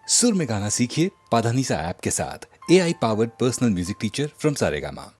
सुर में गाना सीखिए पाधानीसा ऐप के साथ। AI powered personal music teacher from Saregama.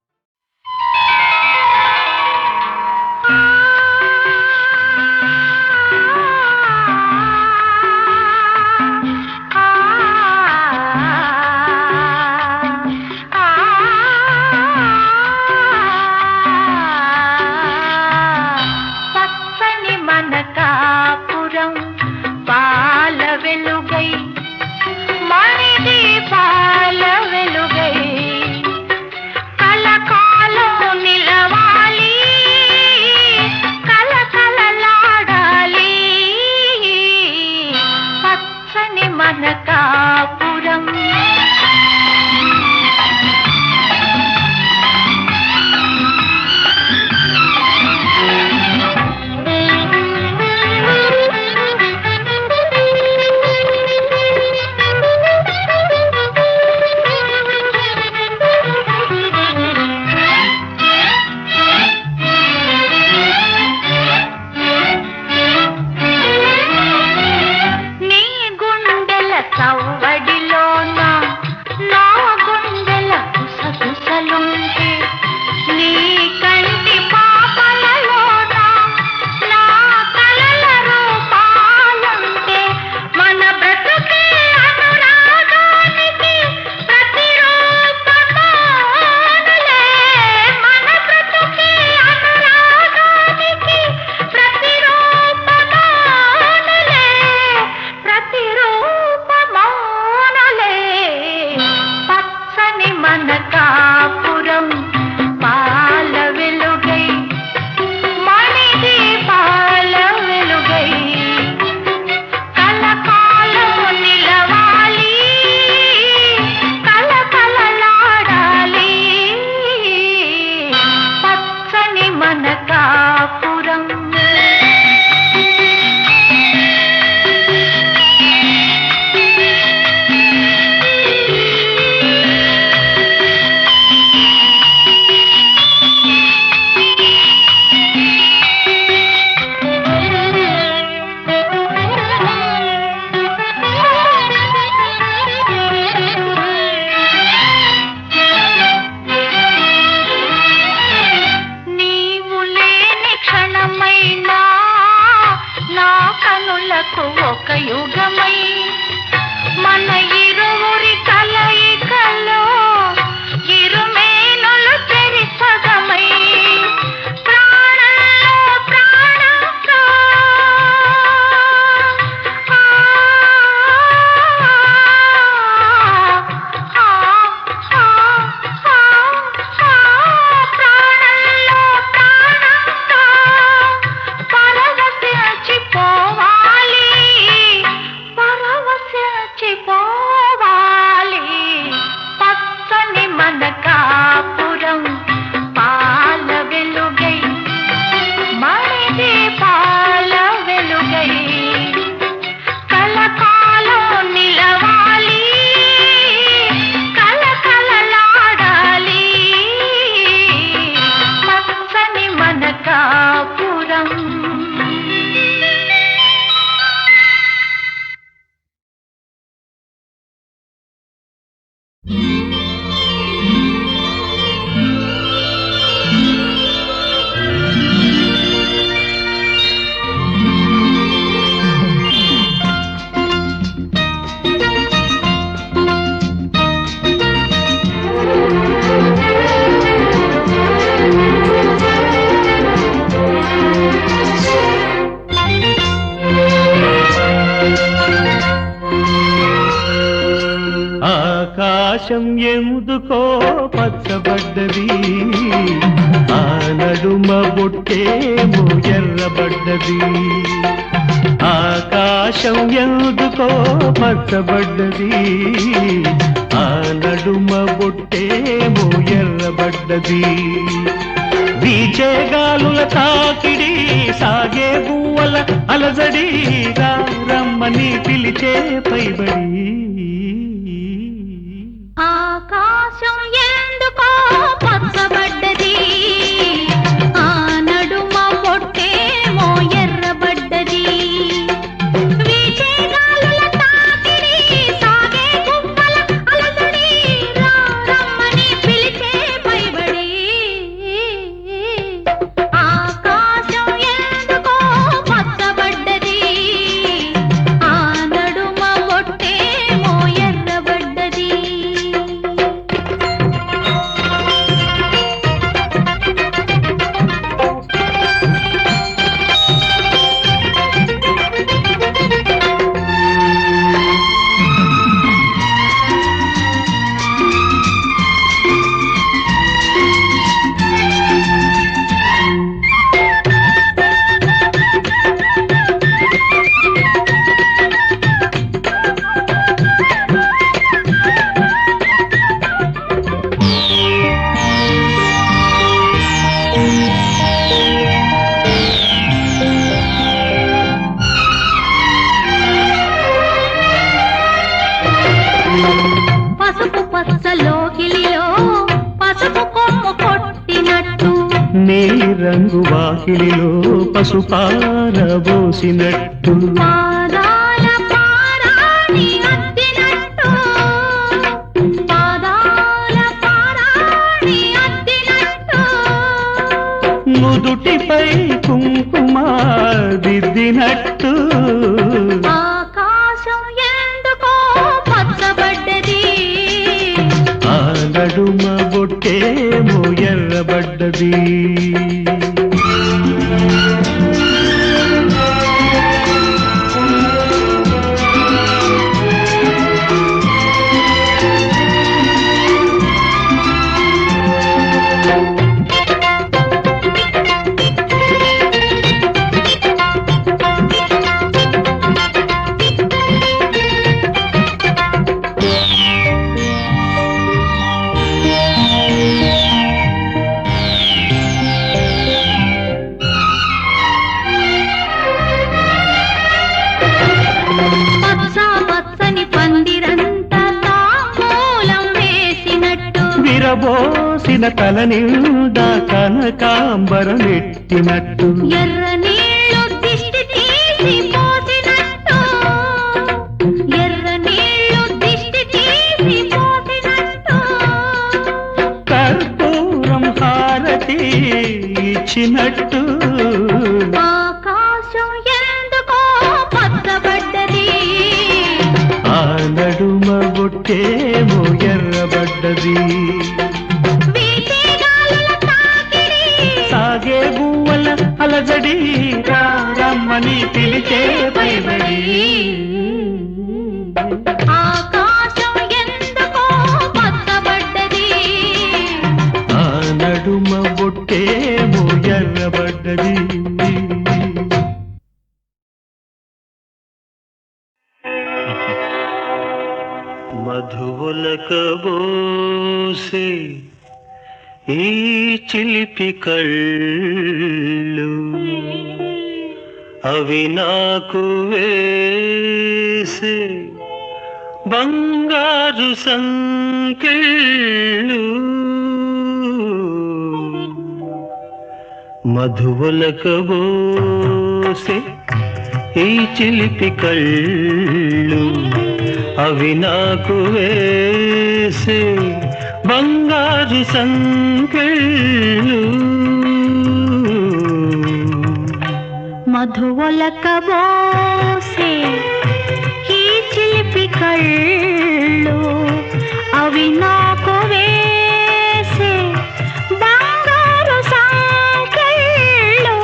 ఆకాశం ఎందుకో పచ్చబడ్డది, ఆ నడుమ బొట్టేమో ఎర్రబడ్డది. ఆకాశం ఎందుకో పచ్చబడ్డది, ఆ నడుమ బొట్టేమో ఎర్రబడ్డది. వీచే గాలుల తాకిడి, సాగే గువ్వల అలజడి, రమ్మని పిలిచే పైబడి. ఆకాశం ఎందుకో పచ్చబడ్డది, ఆ నడుమ పొట్టేమో ఎర్రబడ్డది. వీచే గాలుల తాకిడి, పసుపు పచ్చలోకిలిలో పసుపు కొమ్ము కొట్టినట్టు నీ రంగు వాకిలిలో పసుపారబోసినట్టు పాదాల పారాణి అద్దినట్టు పాదాల పారాణి అద్దినట్టు నుదుటిపై కుంకుమ దిద్దినట్టు ఆకాశం ఎందుకో పచ్చబడ్డది ఆ నడుమ బొట్టేమో ఎర్రబడ్డది పచ్చ పచ్చని పందిరంతా తాంబూలం వేసినట్టు విరబోసిన తల నిండా కనకాంబరమెట్టినట్టు ఎర్ర నీళ్ళు దిష్టి తీసి పోసినట్టు ఎర్ర నీళ్ళు దిష్టి తీసి పోసినట్టు కర్పూరం హారతి ఇచ్చినట్టు ఆకాశం ఎందుకో పచ్చబడ్డది ఆ నడుమ బొట్టేమో ఎర్రబడ్డది వీచే గాలుల తాకిడి సాగే గువ్వల అలజడి రమ్మని పిలిచే పైబడి ఆకాశం ఎందుకో పచ్చబడ్డది ఆ నడుమ బొట్టేమో ఎర్రబడ్డది మధువులకబోసే ఈ చిలిపి కళ్ళు అవి నాకు వేసే బంగారు సంకెళ్ళు మధువులకబోసే ఈ చిలిపి కళ్ళు అవి నాకు వేసే బంగారు సంకెళ్ళు మధువలకబోసే ఈ చిలిపి కళ్ళు అవి నాకు వేసే బంగారు సంకెళ్ళు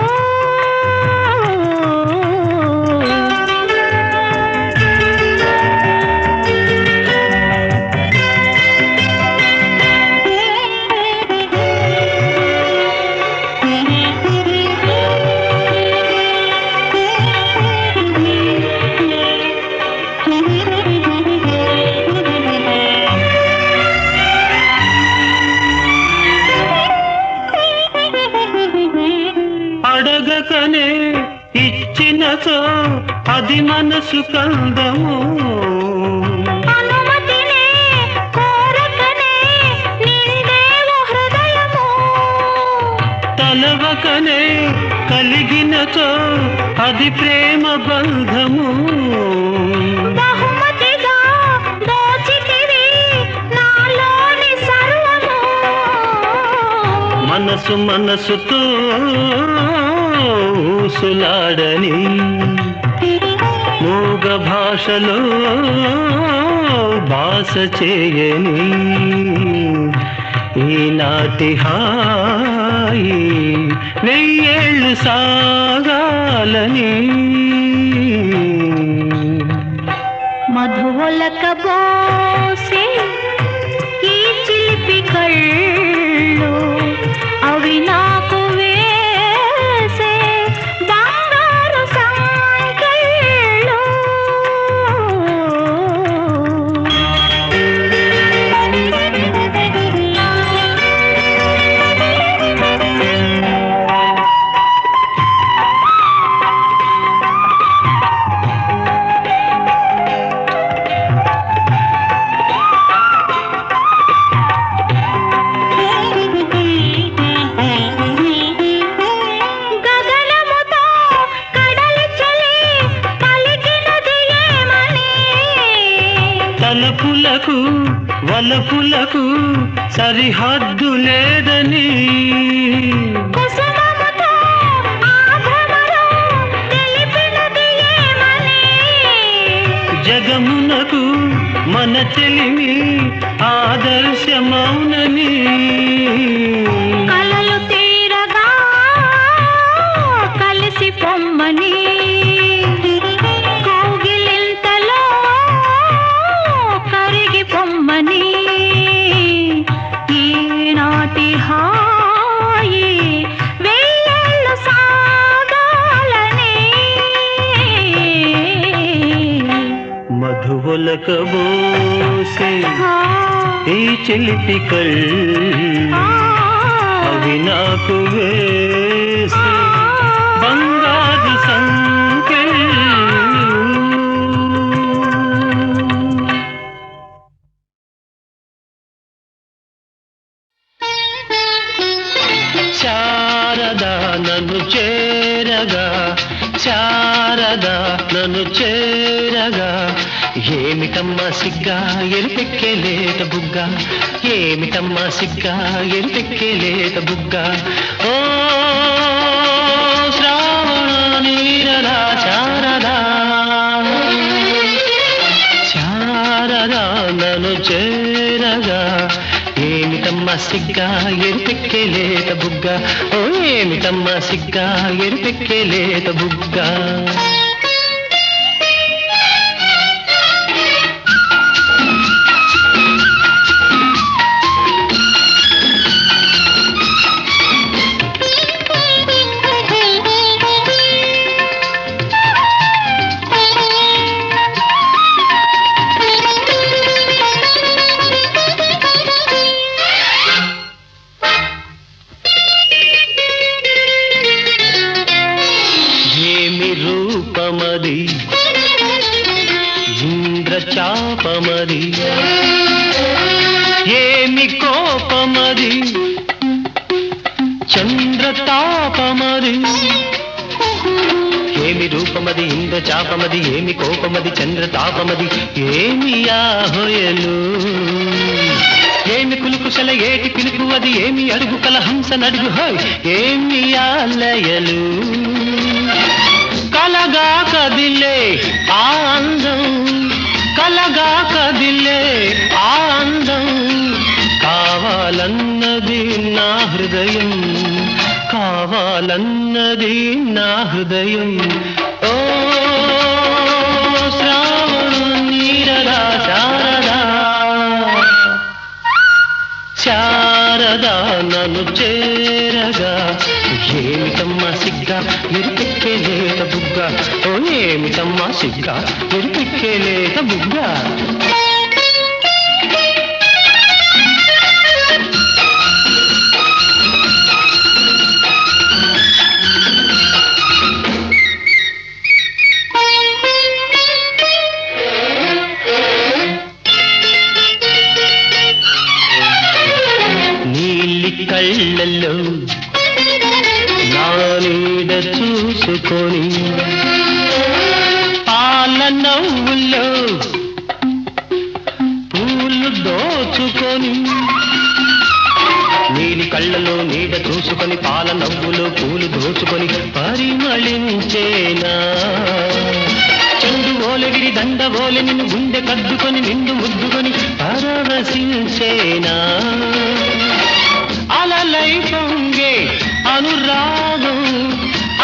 అడగకనే ఇచ్చినచో అది మనసు కందము అనుమతినే కోరకనే నిండేవో హృదయము తలవకనే కలిగినచో అది ప్రేమ బంధము బహుమతిగా దోచితివి నాలోని సర్వము మనసు మనసుతో ఊసులాడని మూగ భాషలో భాష చేయని ఈనాటి హాయి వెయ్యేళ్ళు సాగాలని మధువలకబోసే ఈ చిలిపి కళ్ళు అవి నాకు వేసే బంగారు సంకెళ్ళు తలపులకు వలపులకు సరిహద్దు లేదని కుసుమముతో ఆ భ్రమలో తెలిపినది ఏమని? జగమునకు మన చెలిమి ఆదర్శమౌనని కలలు తీరగా కలిసి పొమ్మని కౌగిలింతలో కరిగి పొమ్మని ఈనాటి హాయి వెయ్యేళ్ళు సాగాలని మధువలకబోసే ఈ చిలిపి కళ్ళు అవి నాకు వేసే బంగారు సంకెళ్ళు. శారదా నన్ను చేరగా శారదా నన్ను చేరగా ఏమిటమ్మా సిగ్గా ఎరుపెక్కేలేత బుగ్గ ఏమిటమ్మా సిగ్గా ఎరుపెక్కేలేత బుగ్గ ఓ శ్రావణ నీరదా శారదా శారదా నన్ను చేరగా ఏమిటమ్మా సిగ్గా ఎరుపెక్కేలేత బుగ్గ ఓ ఏమిటమ్మా సిగ్గా ఎరుపెక్కేలేత బుగ్గ రూపమది ఇంద్రచాపమది ఏమి కోపమది చంద్రతాపమది ఏమి రూపమది ఇంద్రచాపమది ఏమి కోపమది చంద్రతాపమది ఏమి ఆహోయలు ఏమి కులుకుశల ఏటి పిలుపు అది ఏమి అడుగు కల హంస నడుగు హోయ్ ఏమి ఆలయలు కలగా కదిలే ఆ అందం కలగా కదిలే ఆ అందం కావాలన్నది నా హృదయం కావాలన్నది నా హృదయం ఓ శ్రావణ నీరదా శారదా శారదా నన్ను చేరగా ఏమిటమ్మా సిగ్గా ఎరుపెక్కేలేత బుగ్గ ఓ ఏమిటమ్మా సిగ్గా ఎరుపెక్కేలేత బుగ్గ నీలి కళ్ళల్లో నా నీడ చూసుకొని పాల నవ్వుల్లో పూలు దోచుకొని నీలి కళ్ళలో నీడ చూసుకొని పాల నవ్వులో పూలు దోచుకొని పరిమళించేనా చెండు ఓలెగిరి దండ ఓలె నిన్ను గుండె కద్దుకొని నిండు ముద్దుకొని పరవశించేనా అలలై పొంగే అనురాగం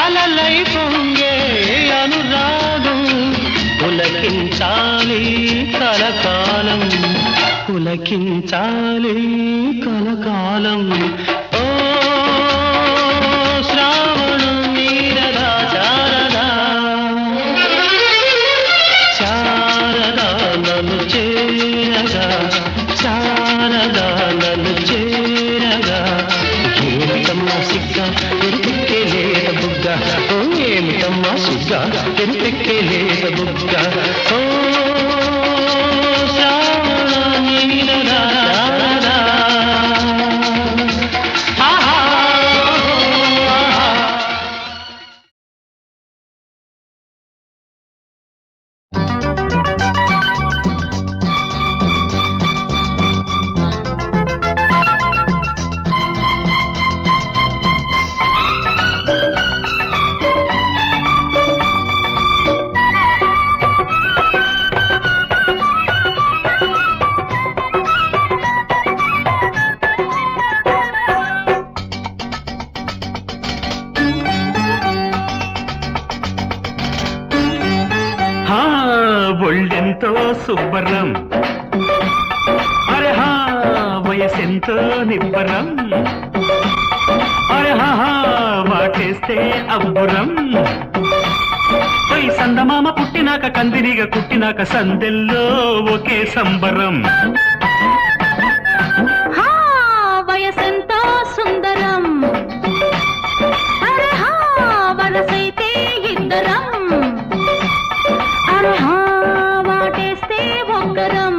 అలలై పొంగే అనురాగం పులకించాలి కలకాలం పులకించాలి కలకాలం ఓ శ్రావణ నీరదా శారదా శారదా నన్ను చేరగా శారదా నన్ను చేరగా ఏమిటమ్మా సిగ్గా ఎరుపెక్కేలేత బుగ్గ ఓ ఏమిటమ్మా సిగ్గా ఎరుపెక్కేలేత బుగ్గ ఓ శ్రావణ నీరదా శారదా సుబ్బరం అరే హా వయసెంతో నిబ్బరం అరే హా వాటేస్తే అబ్బురం సందమామ పుట్టినాక కందిరిగా కుట్టినాక సందెల్లో ఒకే సంబరం వయసెంతో సుందరం అరే హా వరసైతే ఇద్దరం అరే హా వాటేస్తే ఒక్కరం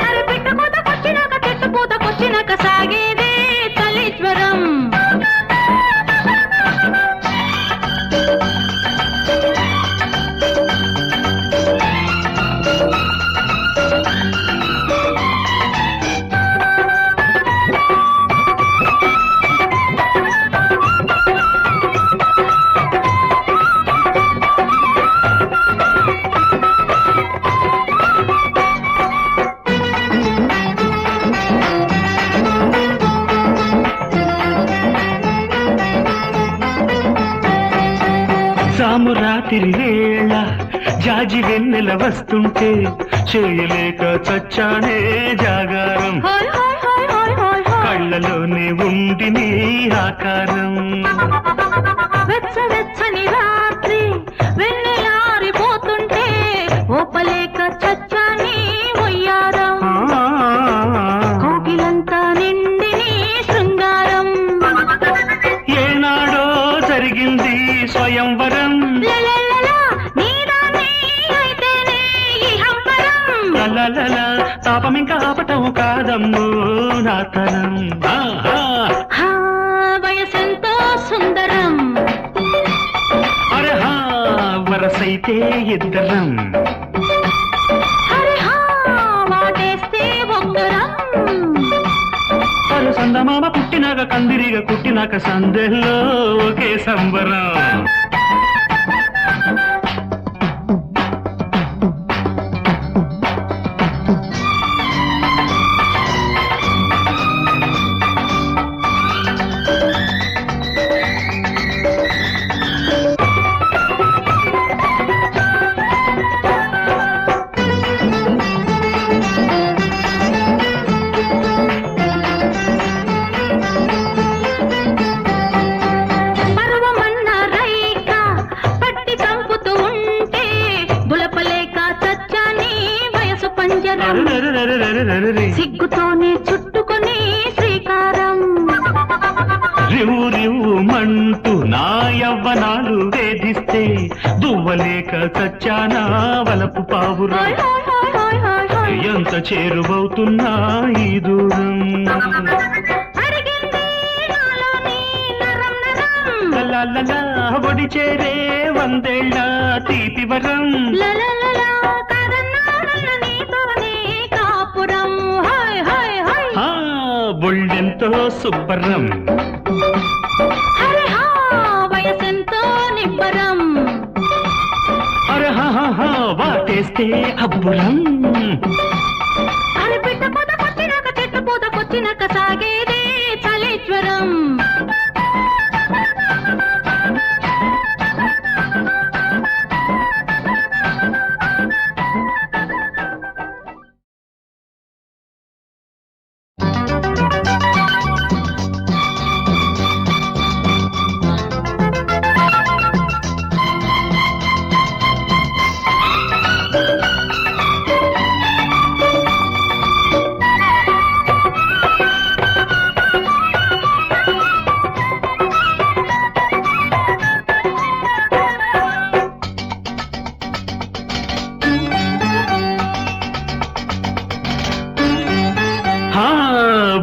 అరే పిట్టపూతకొచ్చినాక చెట్టుపూతకొచ్చినాక సాగేదే చలిజ్వరం రాత్రి వేళ జాజి వెన్నెల వస్తుంటే చేయలేక చచ్చానే జాగారం కళ్ళలోనే ఉండి నీ ఆకారం వెచ్చని రాత్రి వెన్నెలారిపోతుంటే ఓపలేక చచ్చాని ఒయ్యారం కోకిలంతా నిండి నీ శృంగారం ఏనాడో జరిగింది స్వయంవరం తాపం ఇంకా ఆపటం కాదమ్ము నా తరం వయసెంతో సుందరం అరే హా వరసైతే ఇద్దరం అరే హా వాటేస్తే ఒక్కరం అరు సందమామ పుట్టినాక కందిరిగా కుట్టినాక సందెల్లో ఒకే సంబరం సిగ్గుతోనే చుట్టుకొని శ్రీకారం రివు రివు మంటూ నా యవ్వనాలు వేధిస్తే దువ్వలేక చచ్చానా వలపు పావురా ఎంత చేరువవుతున్నా ఈ దూరం ఒడి చేరే వందేళ్ళ తీపి వరం బొళ్ళెంతో సుబ్బరం వయసెంతో నిబ్బరం అరే హా వాటేస్తే అబ్బురం అరే పిట్ట పూతకొచ్చినాక చెట్టు పూతకొచ్చినాక సాగేదే చలిజ్వరం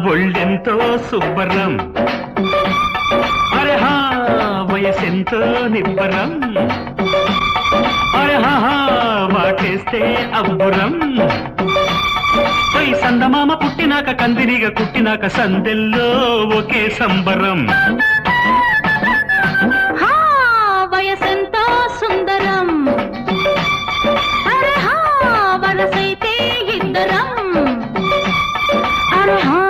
ఒళ్ళెంతో సుబ్బరం అరే హా వయసెంతో నిబ్బరం అరే హా వాటేస్తే అబ్బురం సందమామ పుట్టినాక కందిరిగా కుట్టినాక సందెల్లో ఒకే సంబరం వయసెంతో సుందరం అరే హా వరసైతే ఇద్దరం అరే హా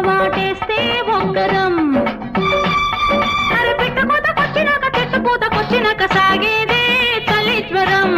వాటేస్తే ఒక్కరం అరే పిట్టపూతకొచ్చినాక చెట్టుపూతకొచ్చినాక సాగేదే చలిజ్వరం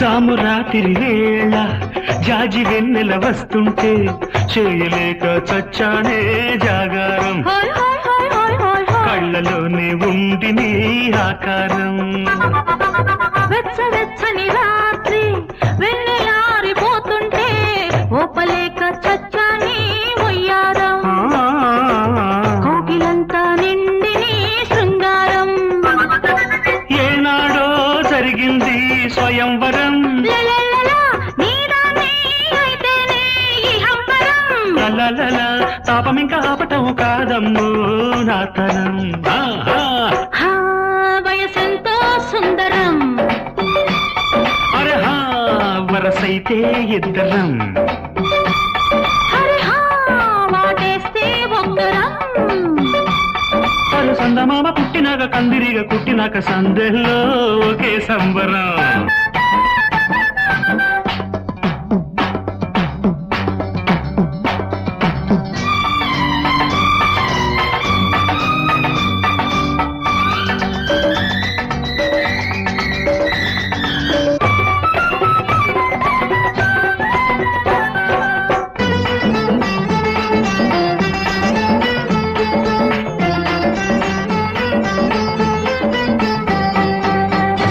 జాము రాత్రి వేళ జాజి వెన్నెల వస్తుంటే చేయలేక చచ్చానే జాగారం హాయ్ హాయ్ హాయ్ హాయ్ హాయ్ హాయ్ కళ్ళలోనే ఉండి నీ ఆకారం వెచ్చ వెచ్చని రాత్రి వెన్నెలారిపోతుంటే ఓపలేక చచ్చాని ఒయ్యారం కోకిలంతా నిండి నీ శృంగారం ఏనాడో జరిగింది స్వయంవరం లలలల, నీదాన్ని అయితేనే ఈ హంబరం. లలలల, తాపం ఇంకా ఆపటం కాదమ్మో నా తరం ఆహా. హా, వయసెంతో సుందరం అరహా వరసైతే ఇద్దరం హరి హా, వాటేస్తే ఒక్కరం. అరు సందమామ పుట్టినాక కందిరిగా కుట్టినాక సందెల్లో ఒకే సంబరం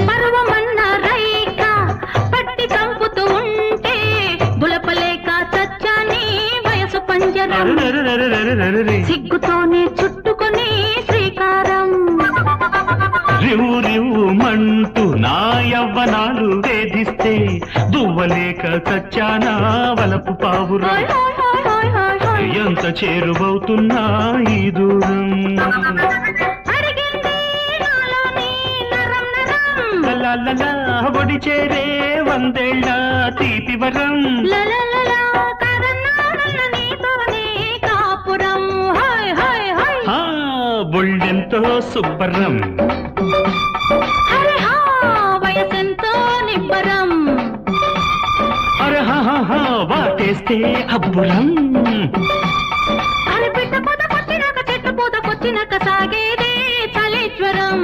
పర్వమన్న రైక పట్టి చంపుతూ ఉంటే దులపలేక చచ్చాని వయసు పంజరం. అరెరెరెరెరెరెరెరె. సిగ్గుతోనే చుట్టుకొని శ్రీకారం. రివు రివు మంటూ నా యవ్వనాలు వేధిస్తే దువ్వలేక చచ్చానా వలపు పావురా హాయ్ హాయ్ హాయ్ హాయ్ హాయ్ హాయ్. ఎంత చేరువవుతున్నా ఈ దూరం అడిగింది నాలోని నరం నరం. లలలల, ఒడి చేరే వందేళ్ళ తీపి వరం లలలల, కదన్నానన్న నీతోనే కాపురం. హాయ్ హాయ్ హాయ్. ఆ, బొళ్ళెంతో సుబ్బరం హరి హా, వయసెంతో నిబ్బరం. అరహహ వాటేస్తే అబ్బురం అరే పిట్ట పూత కొట్టినాక చెట్టు పూత కొచ్చినాక సాగేదే చలి జ్వరం.